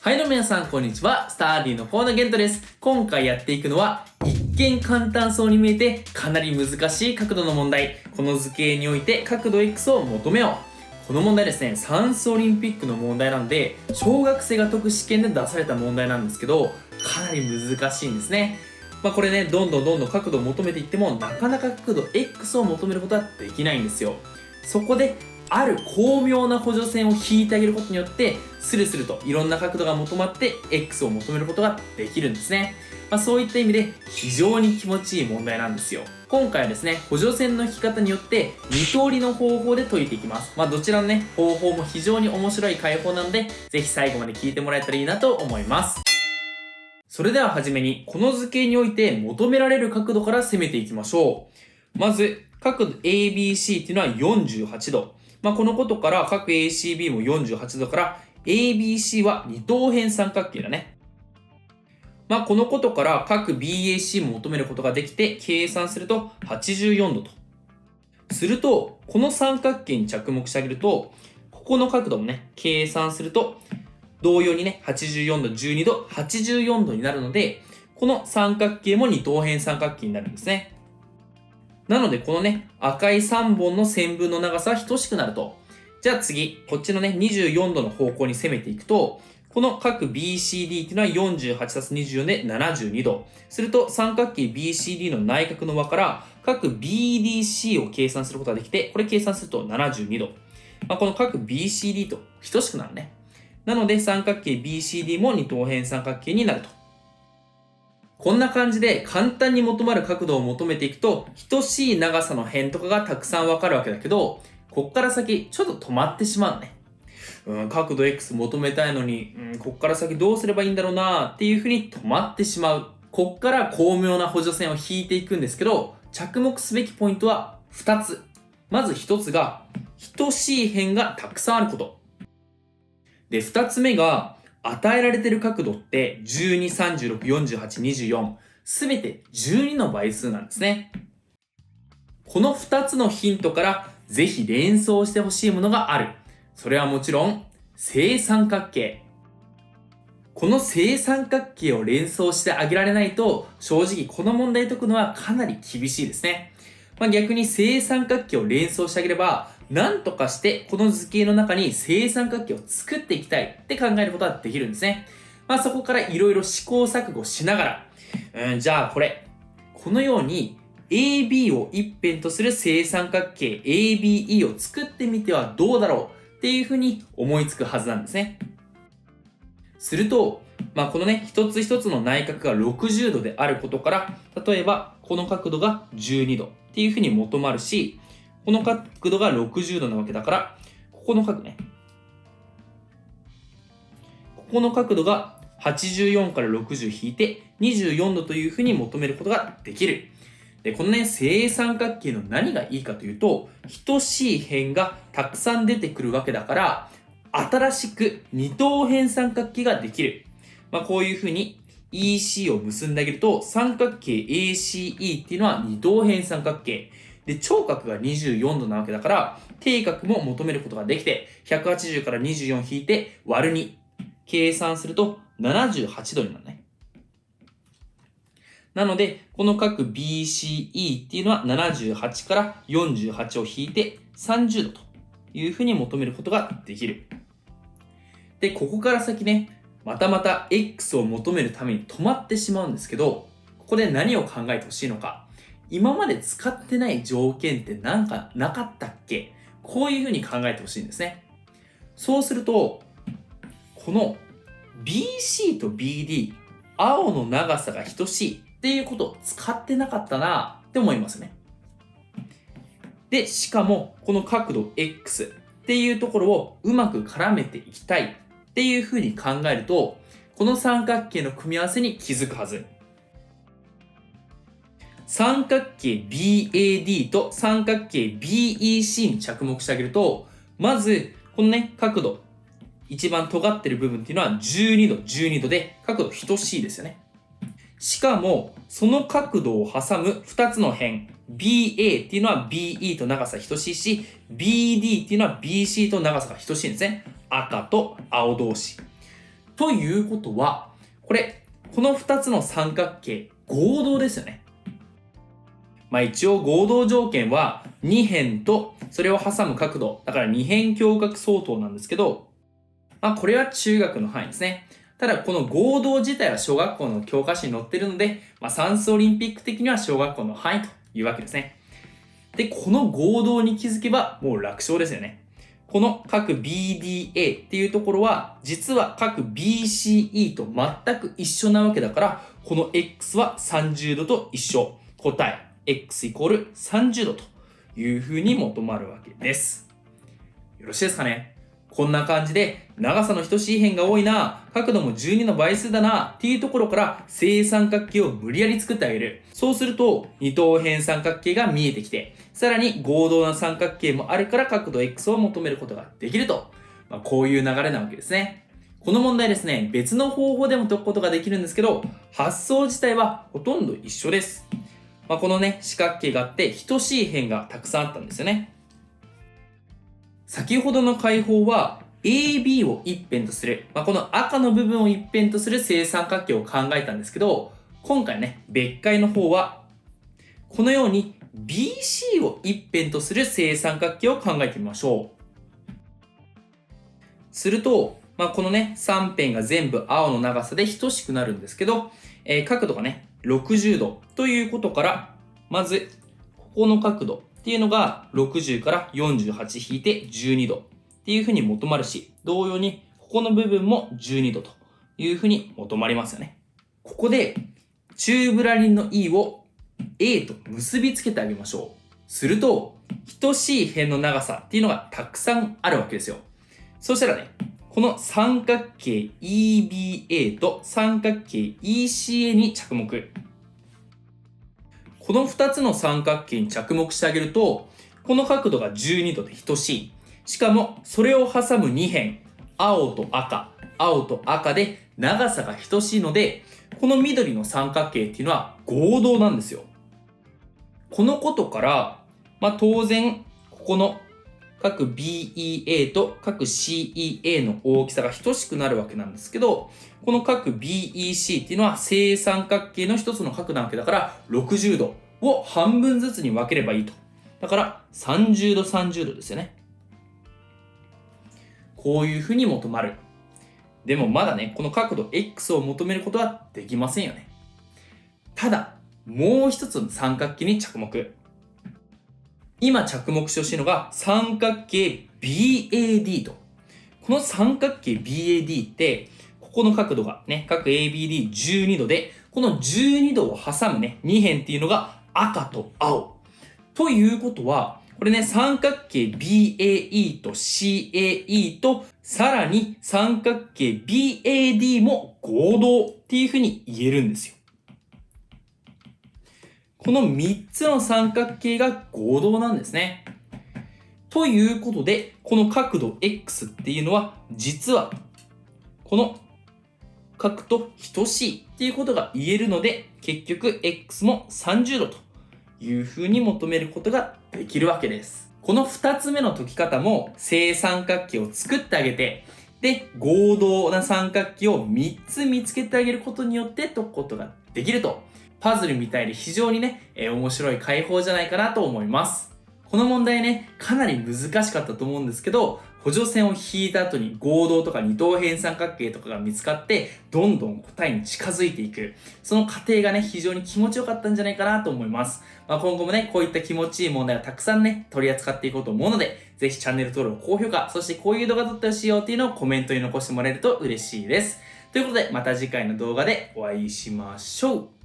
はいどうも皆さんこんにちは。スターディの河野玄斗です。今回やっていくのは一見簡単そうに見えてかなり難しい角度の問題。この図形において角度 X を求めよう。この問題ですね、算数オリンピックの問題なんで小学生が解く試験で出された問題なんですけど、かなり難しいんですね。これね、どんどん角度を求めていってもなかなか角度 X を求めることはできないんですよ。そこである巧妙な補助線を引いてあげることによってスルスルといろんな角度が求まって X を求めることができるんですね。そういった意味で非常に気持ちいい問題なんですよ。今回はですね、補助線の引き方によって2通りの方法で解いていきます。どちらのね、方法も非常に面白い解法なので、ぜひ最後まで聞いてもらえたらいいなと思います。それでははじめに、この図形において求められる角度から攻めていきましょう。まず、角度 ABC っていうのは48度。このことから角 ACB も48度から ABC は二等辺三角形だね。このことから角 BAC も求めることができて計算すると84度と。すると、この三角形に着目してあげると、ここの角度もね、計算すると同様にね、84度、12度、84度になるので、この三角形も二等辺三角形になるんですね。なので、このね、赤い3本の線分の長さは等しくなると。じゃあ次、こっちのね、24度の方向に攻めていくと、この角 BCD っていうのは 48+24 で72度。すると、三角形 BCD の内角の和から角 BDC を計算することができて、これ計算すると72度。この角 BCD と等しくなるね。なので、三角形 BCD も二等辺三角形になると。こんな感じで簡単に求まる角度を求めていくと、等しい長さの辺とかがたくさんわかるわけだけど、こっから先ちょっと止まってしまうのね。角度 X 求めたいのに、こっから先どうすればいいんだろうなっていうふうに止まってしまう。こっから巧妙な補助線を引いていくんですけど、着目すべきポイントは2つ。まず1つが、等しい辺がたくさんあること。で、2つ目が、与えられている角度って12、36、48、24すべて12の倍数なんですね。この2つのヒントからぜひ連想してほしいものがある。それはもちろん正三角形。この正三角形を連想してあげられないと正直この問題解くのはかなり厳しいですね。逆に正三角形を連想してあげればなんとかしてこの図形の中に正三角形を作っていきたいって考えることができるんですね。そこからいろいろ試行錯誤しながら、じゃあこのように AB を一辺とする正三角形 ABE を作ってみてはどうだろうっていうふうに思いつくはずなんですね。すると、このね、一つ一つの内角が60度であることから、例えばこの角度が12度っていうふうに求まるし、この角度が60度なわけだから、ここの角ね。ここの角度が84から60引いて24度というふうに求めることができる。で、このね、正三角形の何がいいかというと、等しい辺がたくさん出てくるわけだから、新しく二等辺三角形ができる。こういうふうに EC を結んであげると、三角形 ACE っていうのは二等辺三角形。で、頂角が24度なわけだから、底角も求めることができて、180から24引いて割る2。計算すると78度になるね。なので、この角 BCE っていうのは78から48を引いて30度というふうに求めることができる。で、ここから先ね、また X を求めるために止まってしまうんですけど、ここで何を考えてほしいのか。今まで使ってない条件ってなんかなかったっけ？こういうふうに考えてほしいんですね。そうすると、この BC と BD、青の長さが等しいっていうことを使ってなかったなって思いますね。で、しかもこの角度 X っていうところをうまく絡めていきたいっていうふうに考えると、この三角形の組み合わせに気づくはず。三角形 BAD と三角形 BEC に着目してあげると、まずこのね、角度一番尖ってる部分っていうのは12度、12度で角度等しいですよね。しかも、その角度を挟む2つの辺、BA っていうのは BE と長さ等しいし、BD っていうのは BC と長さが等しいんですね。赤と青同士。ということは、この2つの三角形、合同ですよね。一応合同条件は2辺とそれを挟む角度、だから2辺共角相当なんですけど、これは中学の範囲ですね。ただこの合同自体は小学校の教科書に載っているので、算数オリンピック的には小学校の範囲というわけですね。で、この合同に気づけばもう楽勝ですよね。この角 BDA っていうところは、実は角 BCE と全く一緒なわけだから、この X は30度と一緒。答え、X イコール30度というふうに求まるわけです。よろしいですかね。こんな感じで、長さの等しい辺が多いな、角度も12の倍数だなっていうところから正三角形を無理やり作ってあげる。そうすると二等辺三角形が見えてきて、さらに合同な三角形もあるから角度 X を求めることができると、こういう流れなわけですね。この問題ですね、別の方法でも解くことができるんですけど、発想自体はほとんど一緒です。このね、四角形があって等しい辺がたくさんあったんですよね。先ほどの解法は AB を一辺とする、この赤の部分を一辺とする正三角形を考えたんですけど、今回ね、別解の方はこのように BC を一辺とする正三角形を考えてみましょう。すると、このね、3辺が全部青の長さで等しくなるんですけど、角度がね、60度ということから、まず、ここの角度っていうのが60から48引いて12度っていうふうに求まるし、同様にここの部分も12度というふうに求まりますよね。ここで中ぶらりんの E を A と結びつけてあげましょう。すると、等しい辺の長さっていうのがたくさんあるわけですよ。そしたらね、この三角形 EBA と三角形 ECA に着目。この2つの三角形に着目してあげると、この角度が12度で等しい。しかも、それを挟む2辺、青と赤で長さが等しいので、この緑の三角形っていうのは合同なんですよ。このことから、当然、ここの角 BEA と角 CEA の大きさが等しくなるわけなんですけど、この角 BEC っていうのは正三角形の一つの角なわけだから、60度を半分ずつに分ければいいと。だから30度30度ですよね。こういうふうに求まる。でもまだね、この角度 X を求めることはできませんよね。ただ、もう一つの三角形に着目。今着目してほしいのが三角形 BAD と。この三角形 BAD って、ここの角度がね、角 ABD12 度で、この12度を挟むね、2辺っていうのが赤と青。ということは、これね、三角形 BAE と CAE と、さらに三角形 BAD も合同っていうふうに言えるんですよ。この3つの三角形が合同なんですね。ということで、この角度 X っていうのは、実は、この角と等しいっていうことが言えるので、結局 X も30度というふうに求めることができるわけです。この2つ目の解き方も正三角形を作ってあげて、で、合同な三角形を3つ見つけてあげることによって解くことができると。パズルみたいで非常にね、面白い解法じゃないかなと思います。この問題ね、かなり難しかったと思うんですけど、補助線を引いた後に合同とか二等辺三角形とかが見つかって、どんどん答えに近づいていく。その過程がね、非常に気持ちよかったんじゃないかなと思います。今後もね、こういった気持ちいい問題をたくさんね、取り扱っていこうと思うので、ぜひチャンネル登録、高評価、そしてこういう動画撮ってほしいよっていうのをコメントに残してもらえると嬉しいです。ということで、また次回の動画でお会いしましょう。